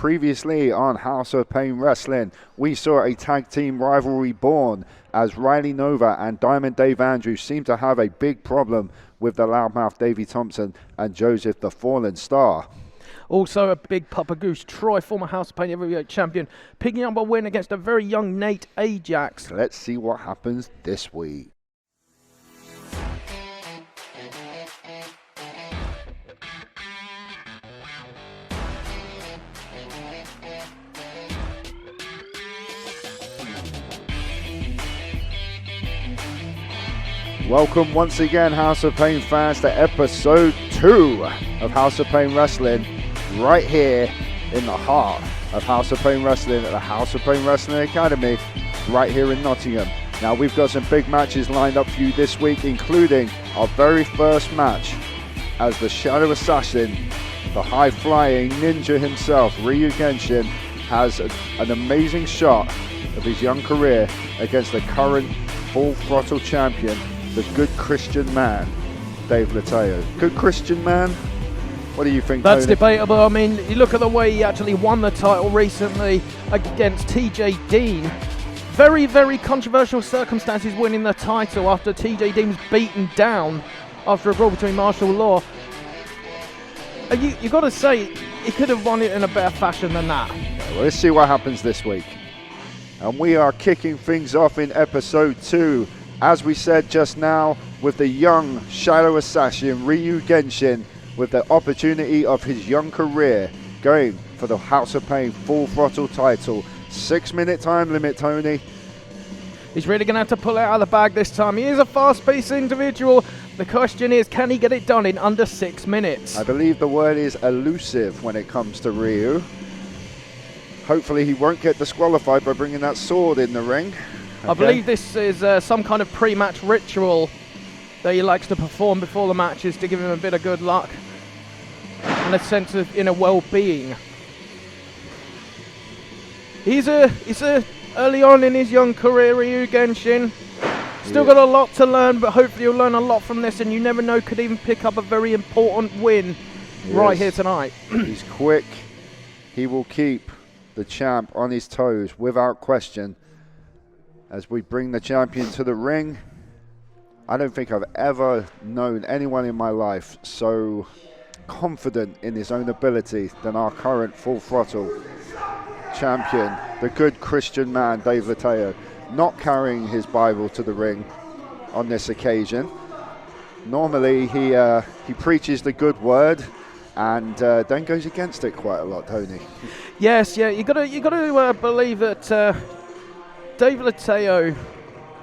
Previously on House of Pain Wrestling, we saw a tag team rivalry born as Riley Nova and Diamond Dave Andrews seemed to have a big problem with the loudmouth Davey Thompson and Joseph the Fallen Star. Also a big Papa Goose, Troy, former House of Pain heavyweight champion, picking up a win against a very young Nate Ajax. Let's see what happens this week. Welcome once again, House of Pain fans, to episode 2 of House of Pain Wrestling, right here in the heart of House of Pain Wrestling at the House of Pain Wrestling Academy, right here in Nottingham. Now, we've got some big matches lined up for you this week, including our very first match as the Shadow Assassin, the high-flying ninja himself, Ryu Genshin, has an amazing shot of his young career against the current Full Throttle champion, the good Christian man, Dave Letaio. Good Christian man? What do you think, That's Tony? debatable. I mean, you look at the way he actually won the title recently against TJ Dean. Very, very controversial circumstances winning the title after TJ Dean was beaten down after a brawl between martial law. You got to say, he could have won it in a better fashion than that. Well, let's see what happens this week. And we are kicking things off in episode 2. As we said just now, with the young Shadow Assassin, Ryu Genshin, with the opportunity of his young career, going for the House of Pain Full Throttle title. 6-minute time limit, Tony. He's really going to have to pull it out of the bag this time. He is a fast-paced individual. The question is, can he get it done in under 6 minutes? I believe the word is elusive when it comes to Ryu. Hopefully he won't get disqualified by bringing that sword in the ring. Okay. I believe this is some kind of pre-match ritual that he likes to perform before the matches to give him a bit of good luck and a sense of inner well-being. He's early on in his young career, Ryu Genshin. Still got a lot to learn, but hopefully you'll learn a lot from this, and you never know, could even pick up a very important win right here tonight. He's quick. He will keep the champ on his toes without question. As we bring the champion to the ring, I don't think I've ever known anyone in my life so confident in his own ability than our current Full Throttle champion, the good Christian man, Dave Letaio, not carrying his Bible to the ring on this occasion. Normally he preaches the good word and then goes against it quite a lot, Tony. Yes, yeah, you got to believe that Dave Letaio,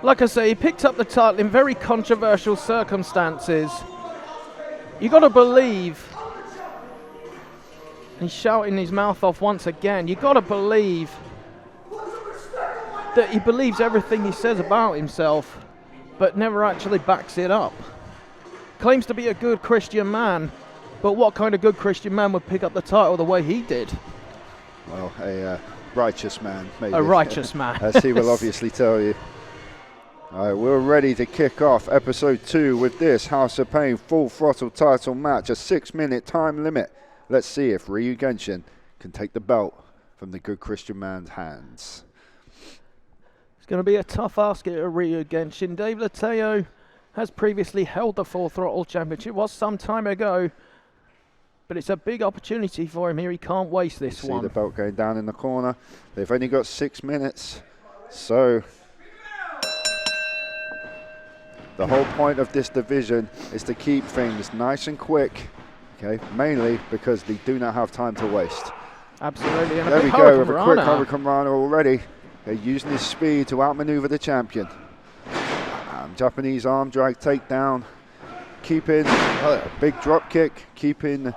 like I say, he picked up the title in very controversial circumstances. You got to believe, he's shouting his mouth off once again, you got to believe that he believes everything he says about himself, but never actually backs it up. Claims to be a good Christian man, but what kind of good Christian man would pick up the title the way he did? Well, a righteous man, maybe. A righteous man. As he will obviously tell you. All right, we're ready to kick off episode 2 with this House of Pain Full Throttle title match, a 6-minute time limit. Let's see if Ryu Genshin can take the belt from the good Christian man's hands. It's going to be a tough ask at Ryu Genshin. Dave Letaio has previously held the Full Throttle Championship. It was some time ago, but it's a big opportunity for him here. He can't waste this one. See the belt going down in the corner. They've only got 6 minutes, so the whole point of this division is to keep things nice and quick, okay? Mainly because they do not have time to waste. Absolutely. And there we go, with a quick Hurricane Rana already. They're using his speed to outmaneuver the champion. Japanese arm drag takedown, keeping a big drop kick, keeping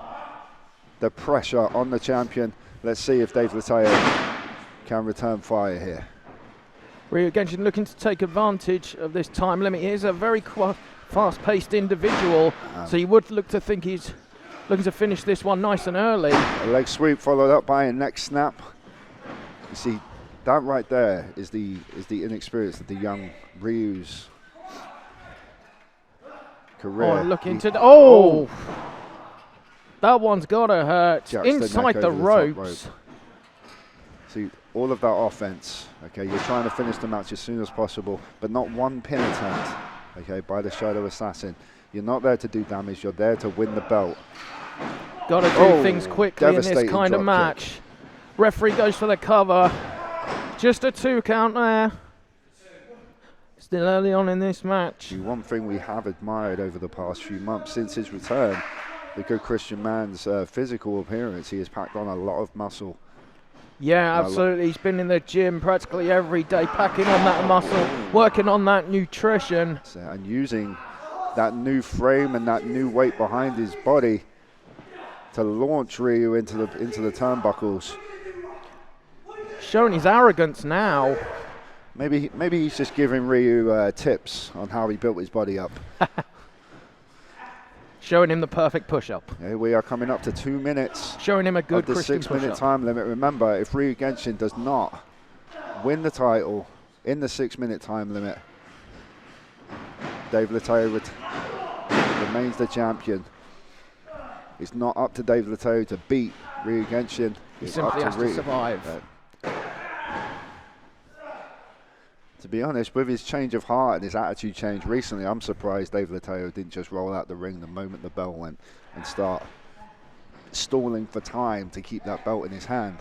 the pressure on the champion. Let's see if Dave Letaio can return fire here. Ryu Genshin looking to take advantage of this time limit. He is a very fast-paced individual, so you would look to think he's looking to finish this one nice and early. A leg sweep followed up by a neck snap. You see, that right there is the inexperience of the young Ryu's career. Oh, looking to... Oh! That one's got to hurt. Jacks Inside the ropes. See, all of that offense, okay, you're trying to finish the match as soon as possible, but not one pin attempt, okay, by the Shadow Assassin. You're not there to do damage, you're there to win the belt. Got to do things quickly in this kind of drop match. kick. Referee goes for the cover. Just a 2 count there. Still early on in this match. The one thing we have admired over the past few months since his return, the good Christian man's physical appearance, he has packed on a lot of muscle. Yeah, absolutely. He's been in the gym practically every day, packing on that muscle, working on that nutrition. And using that new frame and that new weight behind his body to launch Ryu into the turnbuckles. Showing his arrogance now. Maybe he's just giving Ryu tips on how he built his body up. Showing him the perfect push-up. Yeah, we are coming up to 2 minutes. Showing him a good the Christian 6-minute push-up. time limit. Remember, if Ryu Genshin does not win the title in the 6-minute time limit, Dave Letaio remains the champion. It's not up to Dave Letaio to beat Ryu Genshin. He simply has to survive. To be honest, with his change of heart and his attitude change recently, I'm surprised Dave Letaio didn't just roll out the ring the moment the bell went and start stalling for time to keep that belt in his hand.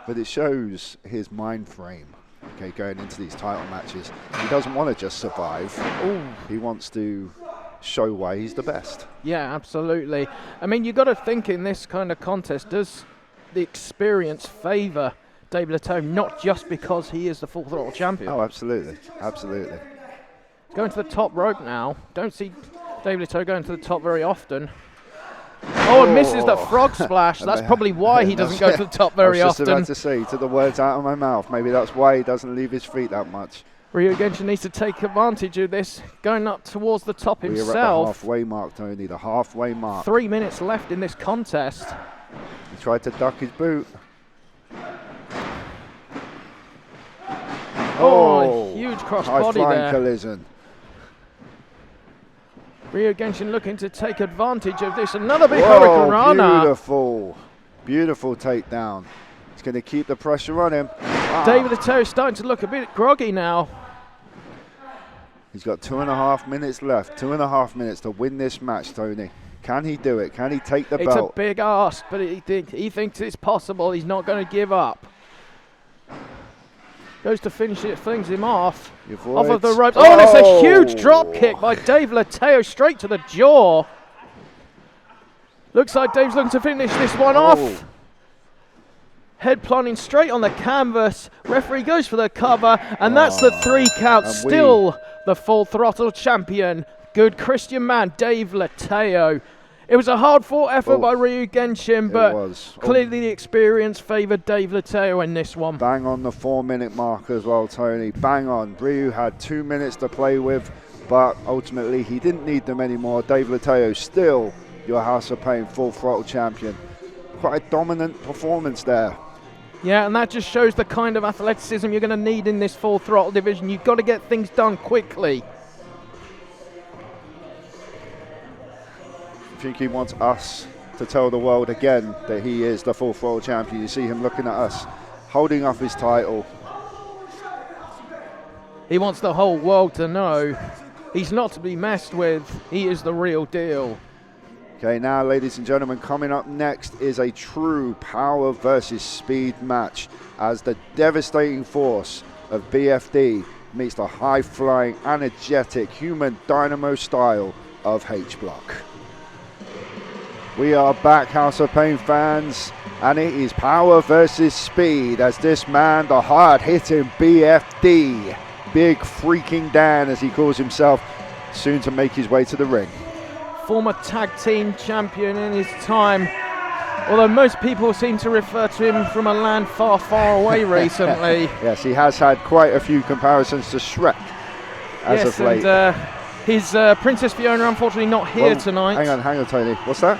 But it shows his mind frame, okay, going into these title matches. He doesn't want to just survive. Ooh. He wants to show why he's the best. Yeah, absolutely. I mean, you got to think in this kind of contest, does the experience favour Dave Letaio, not just because he is the Full Throttle champion? Oh, absolutely. Absolutely. He's going to the top rope now. Don't see Dave Letaio going to the top very often. Oh, and misses the frog splash. That's probably why he doesn't go to the top very often. I was just about to say, took the words out of my mouth. Maybe that's why he doesn't leave his feet that much. Ryu Genshin needs to take advantage of this, going up towards the top himself. We're at the halfway mark, Tony, the halfway mark. 3 minutes left in this contest. He tried to duck his boot. Oh, huge crossbody there. Collision. Ryu Genshin looking to take advantage of this. Another big Hurricane Rana. Beautiful. Beautiful takedown. He's going to keep the pressure on him. David Letaio starting to look a bit groggy now. He's got 2.5 minutes left. 2.5 minutes to win this match, Tony. Can he do it? Can he take the belt? It's a big ask, but he thinks it's possible. He's not going to give up. Goes to finish it, flings him off. Off of the ropes. Oh, and it's a huge drop kick by Dave Letaio straight to the jaw. Looks like Dave's looking to finish this one off. Head planting straight on the canvas. Referee goes for the cover, and that's the 3 count. Still the Full Throttle champion. Good Christian man, Dave Letaio. It was a hard-fought effort by Ryu Genshin, but clearly the experience favoured Dave Letaio in this one. Bang on the 4-minute mark as well, Tony. Bang on. Ryu had 2 minutes to play with, but ultimately he didn't need them anymore. Dave Letaio still your House of Pain Full Throttle champion. Quite a dominant performance there. Yeah, and that just shows the kind of athleticism you're going to need in this Full Throttle division. You've got to get things done quickly. I think he wants us to tell the world again that he is the Full Throttle champion. You see him looking at us, holding up his title. He wants the whole world to know he's not to be messed with. He is the real deal. Okay, now, ladies and gentlemen, coming up next is a true power versus speed match as the devastating force of BFD meets the high-flying, energetic, human dynamo style of H-Block. We are back, House of Pain fans, and it is power versus speed as this man, the hard-hitting BFD, Big Freaking Dan as he calls himself, soon to make his way to the ring. Former tag team champion in his time, although most people seem to refer to him from a land far, far away recently. Yes, he has had quite a few comparisons to Shrek as of late. And his Princess Fiona unfortunately not here tonight. Hang on, Tony. What's that?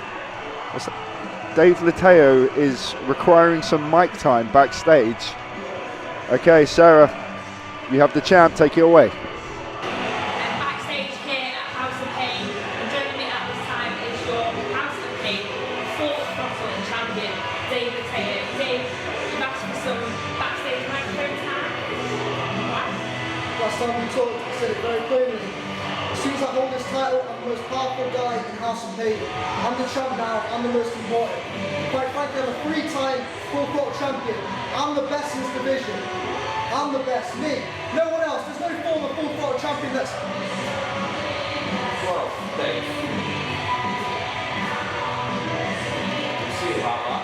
Dave Letaio is requiring some mic time backstage. Okay, Sarah, you have the champ. Take it away. Backstage here at House of Pain, and joining me at this time is your House of Pain Full Throttle champion, Dave Letaio. Dave, you've asked for some backstage time we talked, I said it very clearly. As soon as I hold this title, I'm the most powerful guy in House of Pain. I'm the champ now, I'm the most important. Quite frankly, I'm a 3-time full throttle champion. I'm the best in this division. I'm the best, me. No one else. There's no former full throttle champion that's... Well, Dave. We'll see about that.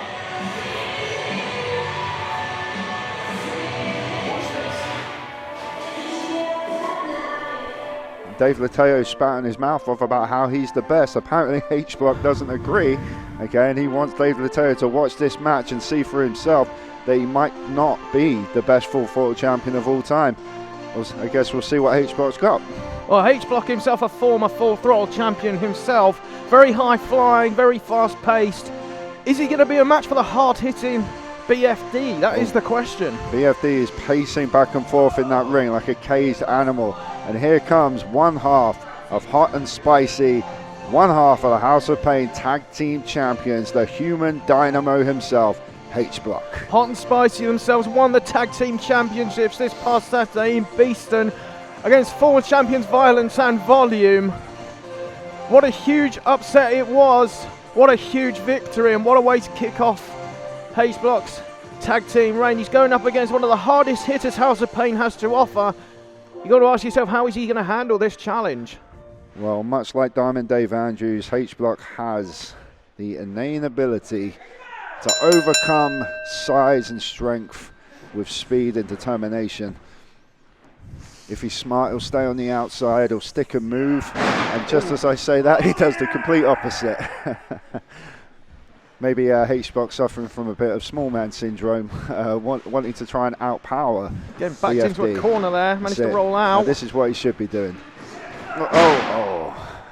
Watch this. Dave Letaio spouting his mouth off about how he's the best. Apparently H-Block doesn't agree, okay, and he wants Dave Letaio to watch this match and see for himself that he might not be the best full throttle champion of all time. I guess we'll see what H-Block's got. Well, H-Block himself, a former full throttle champion himself. Very high flying, very fast paced. Is he going to be a match for the hard hitting BFD? That is the question. BFD is pacing back and forth in that ring like a caged animal. And here comes one half of Hot and Spicy, one half of the House of Pain Tag Team Champions, the human dynamo himself, H-Block. Hot and Spicy themselves won the Tag Team Championships this past Saturday in Beeston against former champions Violence and Volume. What a huge upset it was. What a huge victory, and what a way to kick off H-Block's tag team reign. He's going up against one of the hardest hitters House of Pain has to offer. You've got to ask yourself, how is he going to handle this challenge? Well, much like Diamond Dave Andrews, H-Block has the innate ability to overcome size and strength with speed and determination. If he's smart, he'll stay on the outside, he'll stick and move, and just as I say that, he does the complete opposite. Maybe H-Block suffering from a bit of small man syndrome, wanting to try and outpower. Getting backed BFD. into a corner there, managed to roll out. This is what he should be doing.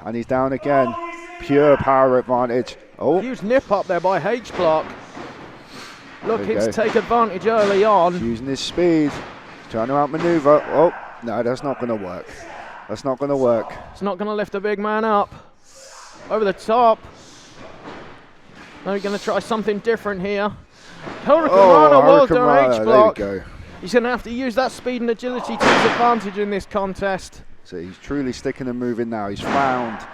And he's down again. Pure power advantage. Oh, huge nip up there by H-Block. Looking to take advantage early on. Using his speed, trying to outmaneuver. Oh, no, that's not going to work. That's not going to work. It's not going to lift the big man up. Over the top. Now he's going to try something different here. Hurricanrana, well done, H-Block. There we go. He's going to have to use that speed and agility to his advantage in this contest. So he's truly sticking and moving now. He's found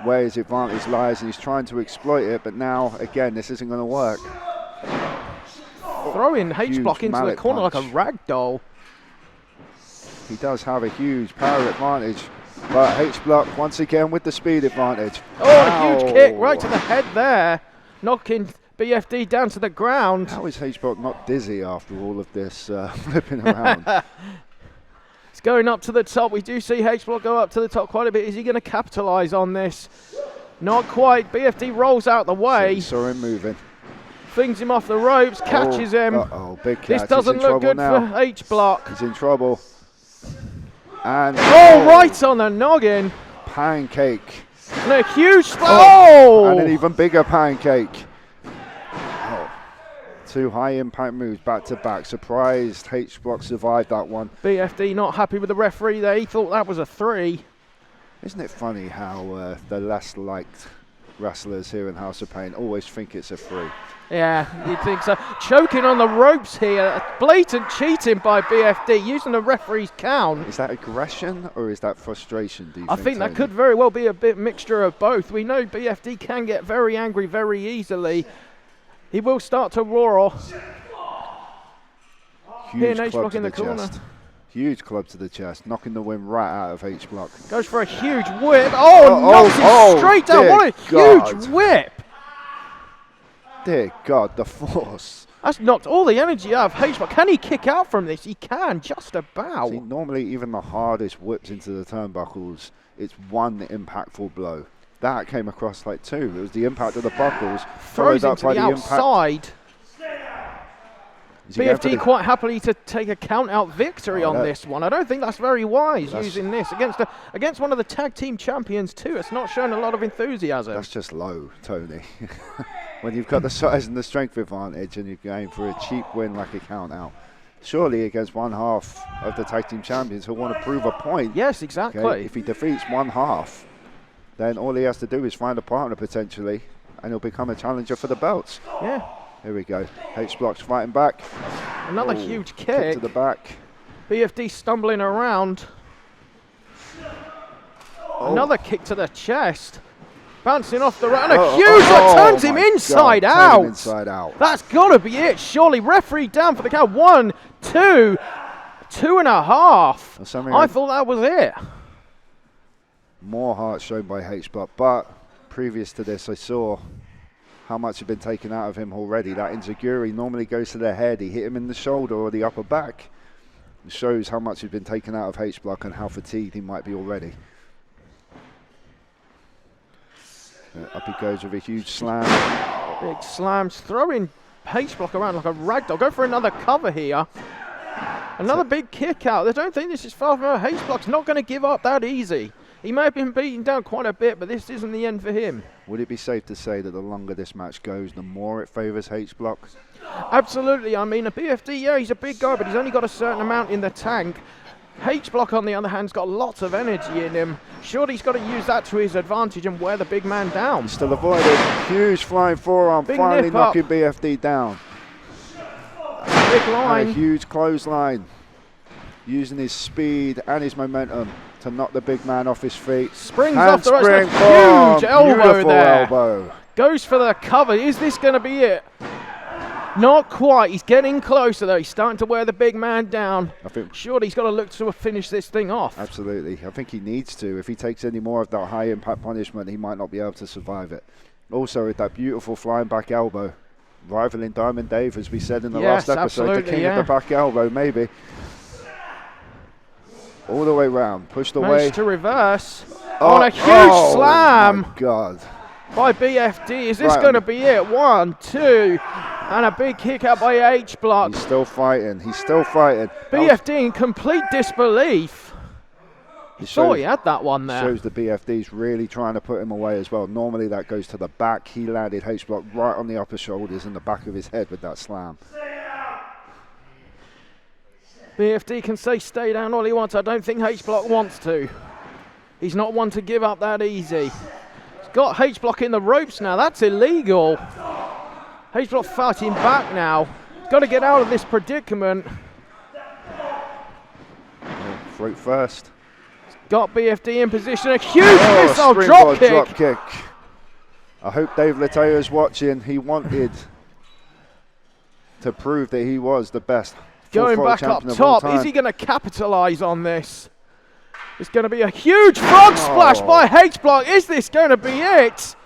where his advantage lies and he's trying to exploit it, but now, again, this isn't going to work. Throwing H-Block into the corner punch. like a rag doll. He does have a huge power advantage, but H-Block once again with the speed advantage. Oh, a huge kick right to the head there, knocking BFD down to the ground. How is H-Block not dizzy after all of this flipping around? It's going up to the top. We do see H-Block go up to the top quite a bit. Is he going to capitalise on this? Not quite. BFD rolls out the way. Saw him moving. Flings him off the ropes, catches him. Big catch. This doesn't look good for H-Block. He's in trouble. And right on the noggin. Pancake. And a huge and an even bigger pancake. Two high impact moves back to back. Surprised H-Block survived that one. BFD not happy with the referee there. He thought that was a 3. Isn't it funny how the less liked wrestlers here in House of Pain always think it's a 3? Yeah, you'd think so. Choking on the ropes here. Blatant cheating by BFD, using the referee's count. Is that aggression or is that frustration, do you I think that could very well be a bit mixture of both. We know BFD can get very angry very easily. He will start to roar. Huge club to the chest. Huge club to the chest, knocking the wind right out of H-Block. Goes for a huge whip. Knocks him straight down. What a huge whip. Dear God, the force. That's knocked all the energy out of H-Block. Can he kick out from this? He can, just about. See, normally even the hardest whips into the turnbuckles, it's one impactful blow. That came across like 2. It was the impact of the buckles. Throws him to the outside. BFD quite happily to take a count-out victory on this one. I don't think that's very wise using this against one of the tag team champions too. It's not shown a lot of enthusiasm. That's just low, Tony. When you've got the size and the strength advantage and you're going for a cheap win like a count-out. Surely against one half of the tag team champions who want to prove a point. Yes, exactly. Okay? If he defeats one half, then all he has to do is find a partner potentially and he'll become a challenger for the belts. Yeah. Here we go. H-Block's fighting back. Another huge kick to the back. BFD stumbling around. Another kick to the chest. Bouncing off the right. And a huge one turns him inside out. Inside out. That's got to be it, surely. Referee down for the count. 1, 2, 2.5. I thought that was it. More heart shown by H-Block, but previous to this, I saw how much had been taken out of him already. That enziguri normally goes to the head. He hit him in the shoulder or the upper back. It shows how much had been taken out of H-Block and how fatigued he might be already. Up he goes with a huge slam. Big slams, throwing H-Block around like a ragdoll. Go for another cover here. Another big kick out. I don't think this is far from H-Block's not going to give up that easy. He may have been beaten down quite a bit, but this isn't the end for him. Would it be safe to say that the longer this match goes, the more it favours H-Block? Absolutely. I mean, a BFD, yeah, he's a big guy, but he's only got a certain amount in the tank. H-Block, on the other hand, has got lots of energy in him. Surely he's got to use that to his advantage and wear the big man down. Still avoided. Huge flying forearm, big finally knocking BFD down. Big line. And a huge clothesline. Using his speed and his momentum to knock the big man off his feet. Springs off the right, huge elbow there. Goes for the cover. Is this going to be it? Not quite. He's getting closer though. He's starting to wear the big man down. I think surely he's got to look to finish this thing off. Absolutely. I think he needs to. If he takes any more of that high impact punishment, he might not be able to survive it. Also with that beautiful flying back elbow. Rivaling Diamond Dave, as we said in the last episode. The king of the back elbow, maybe. All the way round, pushed away. Managed to reverse on a huge slam. My God. By BFD. Is this going to be it? 1, 2, and a big kick out by H-Block. He's still fighting. He's still fighting. BFD in complete disbelief. He thought he had that one there. Shows the BFD's really trying to put him away as well. Normally that goes to the back. He landed H-Block right on the upper shoulders and the back of his head with that slam. BFD can say stay down all he wants. I don't think H-Block wants to. He's not one to give up that easy. He's got H-Block in the ropes now. That's illegal. H-Block fighting back now. He's got to get out of this predicament. Throat first. He's got BFD in position. A huge missile drop kick. I hope Dave Letaio is watching. He wanted to prove that he was the best. Going back up top, is he going to capitalise on this? It's going to be a huge frog splash by H-Block. Is this going to be it?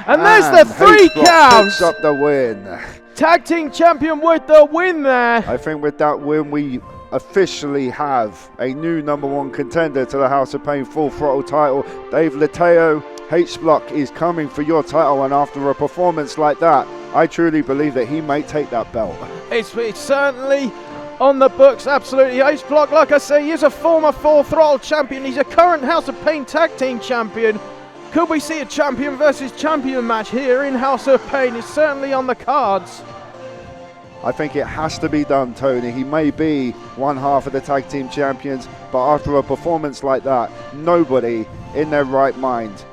And there's the 3 count. Picks up the win. Tag team champion with the win there. I think with that win, we officially have a new #1 contender to the House of Pain Full Throttle title. Dave Letaio, H-Block is coming for your title, and after a performance like that, I truly believe that he may take that belt. It's certainly on the books, absolutely. H-Block, like I say, he is a former Full Throttle champion. He's a current House of Pain tag team champion. Could we see a champion versus champion match here in House of Pain? It's certainly on the cards. I think it has to be done, Tony. He may be one half of the tag team champions, but after a performance like that, nobody in their right mind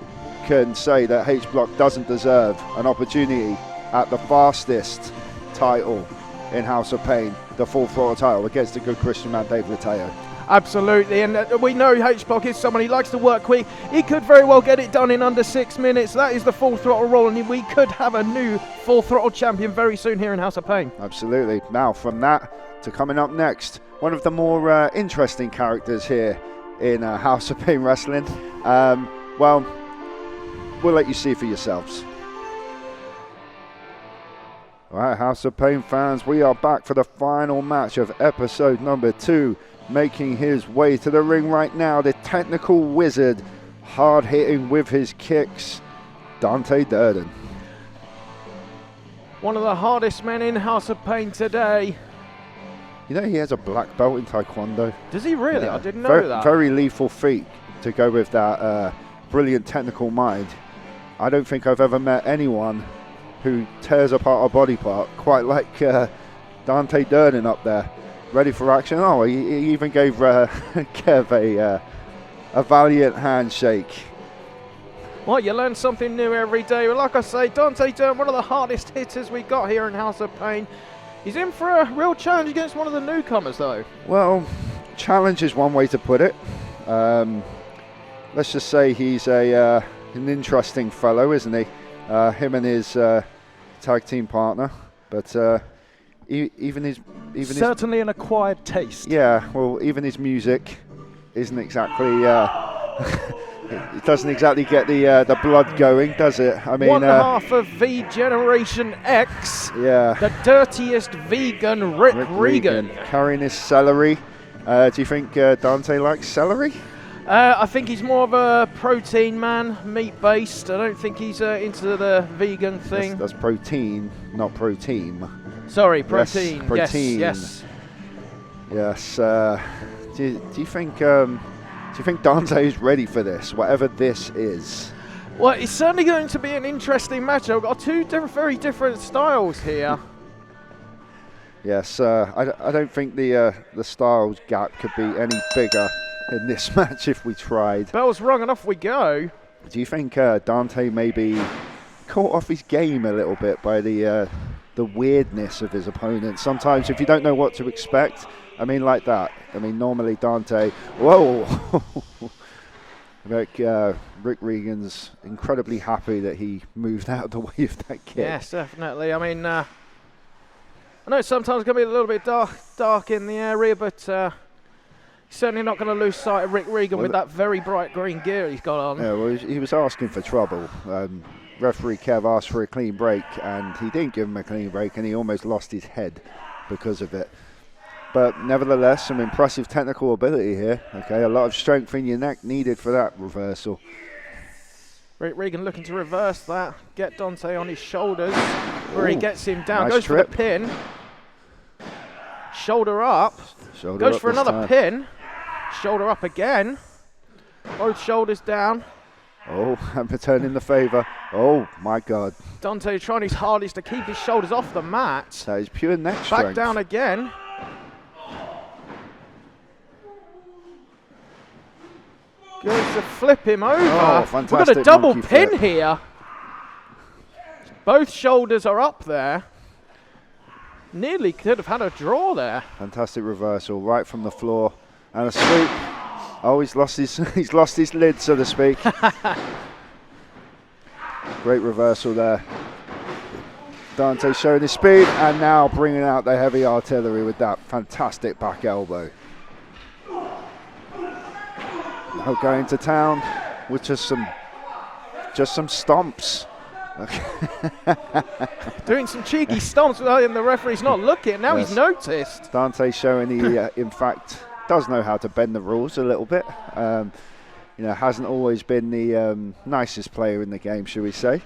can say that H-Block doesn't deserve an opportunity at the fastest title in House of Pain, the Full Throttle title, against the good Christian man Dave Letaio. Absolutely, and we know H-Block is someone, he likes to work quick. He could very well get it done in under 6 minutes. That is the Full Throttle rule, and we could have a new Full Throttle champion very soon here in House of Pain. Absolutely. Now, from that to coming up next, one of the more interesting characters here in House of Pain Wrestling. Well, we'll let you see for yourselves. All right, House of Pain fans, we are back for the final match of episode #2. Making his way to the ring right now, the technical wizard, hard hitting with his kicks, Dante Durden. One of the hardest men in House of Pain today. You know he has a black belt in Taekwondo. Does he really? Yeah. I didn't know that. Very lethal feat to go with that brilliant technical mind. I don't think I've ever met anyone who tears apart a body part quite like Dante Durden up there. Ready for action. Oh, he even gave Kev a valiant handshake. Well, you learn something new every day. Like I say, Dante Durden, one of the hardest hitters we got here in House of Pain. He's in for a real challenge against one of the newcomers, though. Well, challenge is one way to put it. Let's just say he's an interesting fellow, isn't he? Him and his tag team partner, but even his Certainly an acquired taste. Yeah, well, even his music isn't exactly. It doesn't exactly get the blood going, does it? I mean, one half of V Generation X. Yeah. The dirtiest vegan Rick Regan. Carrying his celery. Do you think Dante likes celery? I think he's more of a protein man, meat-based. I don't think he's into the vegan thing. That's protein, not protein. Sorry, protein. Yes, protein. Yes. Yes. Do you think Dante is ready for this, whatever this is? Well, it's certainly going to be an interesting match. I've got two very different styles here. Yes. I don't think the styles gap could be any bigger in this match if we tried. Bell's rung and off we go. Do you think Dante may be caught off his game a little bit by the weirdness of his opponent? Sometimes if you don't know what to expect, I mean like that. I mean normally Dante, whoa! Like, Rick Regan's incredibly happy that he moved out of the way of that kick. Yes, definitely. I mean, I know sometimes it's going to be a little bit dark in the area, but certainly not going to lose sight of Rick Regan with that very bright green gear he's got on. Yeah, well, he was asking for trouble. Referee Kev asked for a clean break, and he didn't give him a clean break, and he almost lost his head because of it. But nevertheless, some impressive technical ability here. Okay, a lot of strength in your neck needed for that reversal. Rick Regan looking to reverse that, get Dante on his shoulders, where he gets him down, nice goes trip. for the pin. Shoulder up, Shoulder goes up for this another time. pin. Shoulder up again. Both shoulders down. Oh, and returning the favour. Oh, my God. Dante trying his hardest to keep his shoulders off the mat. That is pure neck Back strength. down again. Goes to flip him over. Oh, We've got a fantastic double monkey pin flip. here. Both shoulders are up there. Nearly could have had a draw there. Fantastic reversal right from the floor. And a sweep. Oh, he's lost his lid, so to speak. Great reversal there. Dante showing his speed and now bringing out the heavy artillery with that fantastic back elbow. Now going to town with just some stomps. Doing some cheeky stomps and the referee's not looking. Now Yes. he's noticed. Dante showing he, in fact, does know how to bend the rules a little bit. Hasn't always been the nicest player in the game, shall we say.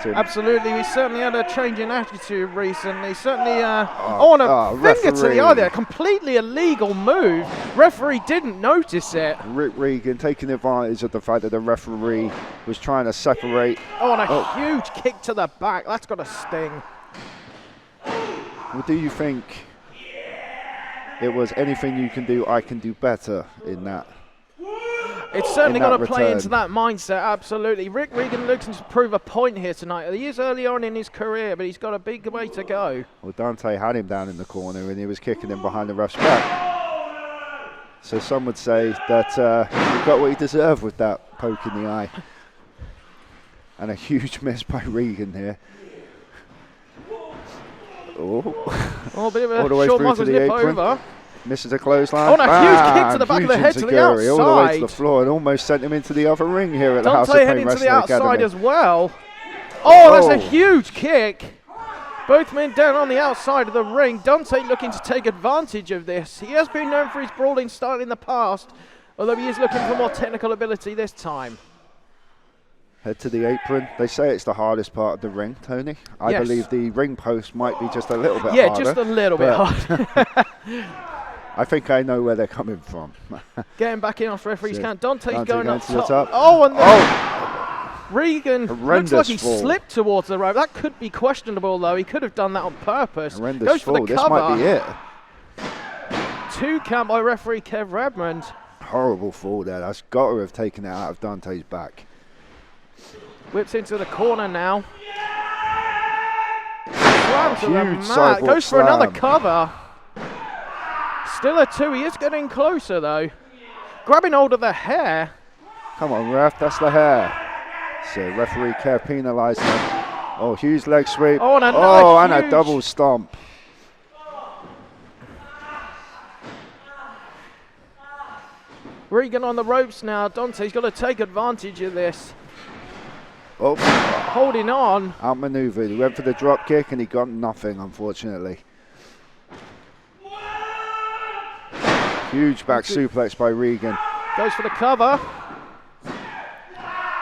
So Absolutely, we certainly had a change in attitude recently. Certainly, on a finger to referee. the eye there, completely illegal move. Referee didn't notice it. Rick Regan taking advantage of the fact that the referee was trying to separate. Oh, and a huge kick to the back. That's got a sting. Well, do you think it was anything you can do, I can do better in that? It's certainly in that got to play return. into that mindset, absolutely. Rick Regan looking to prove a point here tonight. He is early on in his career, but he's got a big way to go. Well, Dante had him down in the corner and he was kicking him behind the ref's back. So some would say that he got what he deserved with that poke in the eye. And a huge miss by Regan here. Oh, a bit of All the a way short through muscle to the nip apron. over. Misses a clothesline. Oh, and a huge kick to the back of the head to the enziguri all the way to the outside. floor and almost sent him into the other ring here at the House of Dante Pain heading to the Wrestling outside Academy. as well. Oh, that's a Oh. huge kick. Both men down on the outside of the ring. Dante looking to take advantage of this. He has been known for his brawling style in the past, although he is looking for more technical ability this time. Head to the apron. They say it's the hardest part of the ring, Tony. I Yes. believe the ring post might be just a little bit Yeah, harder. just a little bit but hard. I think I know where they're coming from. Getting back in off referee's So count. Dante's Dante going up to the top. top. Oh, and then Oh, Regan looks Horrendous like he fall. slipped towards the rope. That could be questionable, though. He could have done that on purpose. horrendous Goes for fall. the This cover. might be it. 2 count by referee Kev Redmond. Horrible fall there. That's got to have taken it out of Dante's back. Whips into the corner now. slam to the Huge mat. sidewalk Goes for another slam. cover. Still a 2. He is getting closer though. Grabbing hold of the hair. Come on, ref, that's the hair. So referee Kev penalised him. Oh, huge leg sweep. Oh, and and a huge- double stomp. Regan on the ropes now. Dante's got to take advantage of this. Oh, Holding on. outmaneuvered. He went for the drop kick and he got nothing, unfortunately. Huge back suplex by Regan. Goes for the cover.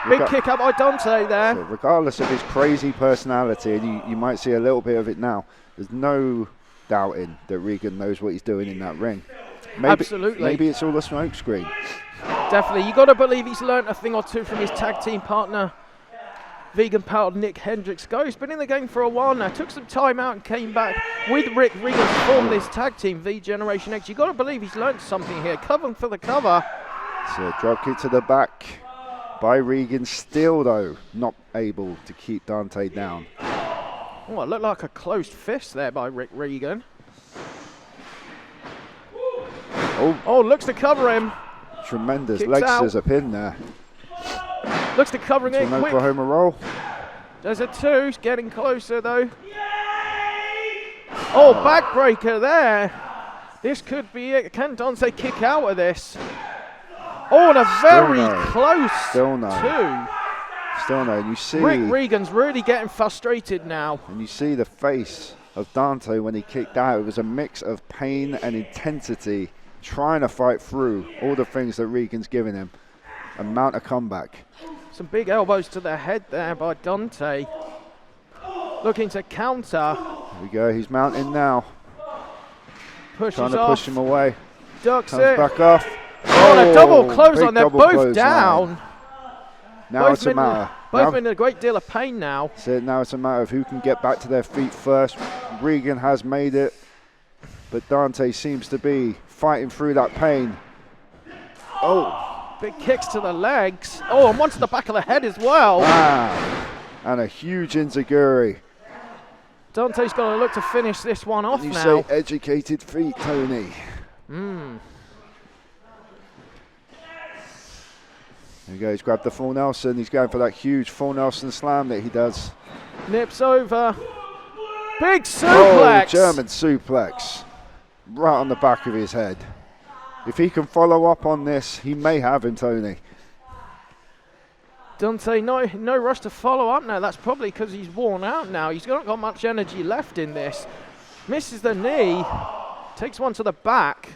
Big kick out by Dante there. So regardless of his crazy personality, and you might see a little bit of it now, there's no doubting that Regan knows what he's doing in that ring. Absolutely. Maybe it's all a smoke screen. Definitely. You got to believe he's learnt a thing or two from his tag team partner, vegan pal Nick Hendricks. He's been in the game for a while now. Took some time out and came back with Rick Regan to form this tag team, V Generation X. You got to believe he's learnt something here. Covering for the cover. So drop kick to the back by Regan. Still though, not able to keep Dante down. Oh, it looked like a closed fist there by Rick Regan. Oh, looks to cover him. Tremendous Kicks leg out. scissor pin there. Looks to covering To it an quick. Oklahoma roll. There's a 2. He's getting closer though. Oh, backbreaker there. This could be it. Can Dante kick out of this? Oh, and a very no. close Still no. 2. Still no. And you see, Rick Regan's really getting frustrated now. and you see the face of Dante when he kicked out. It was a mix of pain and intensity, trying to fight through all the things that Regan's giving him. And mount a comeback. Some big elbows to the head there by Dante. Looking to counter. Here we go. He's mounting now. Pushes Trying to off. push him away. Ducks Comes it. back off. Oh, and a double big clothesline. They're double both clothesline. down. Now it's a matter. Both Now- in a great deal of pain now. So now it's a matter of who can get back to their feet first. Regan has made it, but Dante seems to be fighting through that pain. Oh, Big kicks to the legs. Oh, and one to the back of the head as well. wow. And a huge enziguri. Dante's going to look to finish this one off You now. say educated feet, Tony. There he goes, grabbed the full Nelson. He's going for that huge full Nelson slam that he does. Nips over. Big suplex. Oh, German suplex. Right on the back of his head. If he can follow up on this, he may have him, Tony. Dante, no rush to follow up now. That's probably because he's worn out now. He's not got much energy left in this. Misses the knee. Takes one to the back.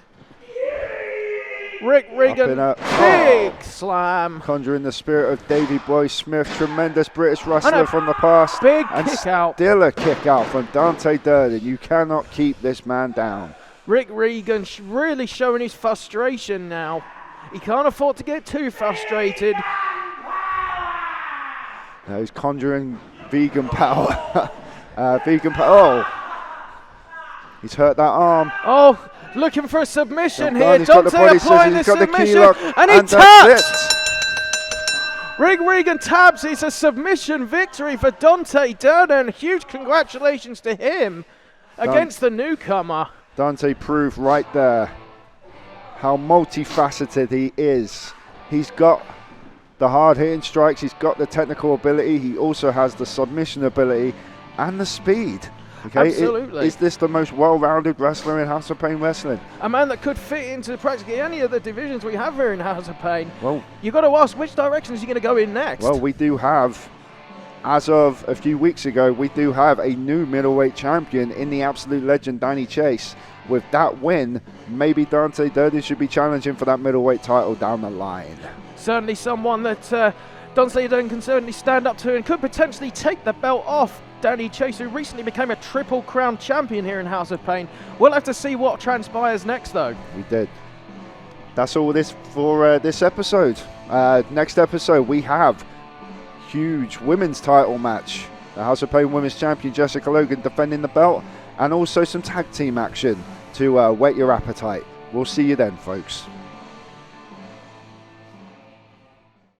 Rick Regan, Up big slam. Conjuring the spirit of Davey Boy Smith, tremendous British wrestler And a from the past. big and kick out. Still a kick out from Dante Durden. You cannot keep this man down. Rick Regan really showing his frustration now. He can't afford to get too frustrated. Now he's conjuring vegan power. Vegan power. Oh, he's hurt that arm. Oh, looking for a submission Come on, here. he's got the Dante body applying the scissors, he's got the key submission, lock, and he that's taps. it. Rick Regan tabs. It's a submission victory for Dante Durden. Huge congratulations to him against the newcomer. Dante proved right there how multifaceted he is. He's got the hard-hitting strikes, he's got the technical ability, he also has the submission ability and the speed. Okay, Absolutely. Is this the most well-rounded wrestler in House of Pain Wrestling? A man that could fit into practically any of the divisions we have here in House of Pain. Well, You've got to ask, which direction is he going to go in next? well, we do have, as of a few weeks ago, we do have a new middleweight champion in the absolute legend, Danny Chase. With that win, maybe Dante Durden should be challenging for that middleweight title down the line. Certainly someone that Dante Durden can certainly stand up to and could potentially take the belt off Danny Chase, who recently became a Triple Crown champion here in House of Pain. We'll have to see what transpires next, though. We did. That's all this for this episode. Next episode, we have huge women's title match. The House of Pain Women's Champion Jessica Logan defending the belt, and also some tag team action to whet your appetite. We'll see you then, folks.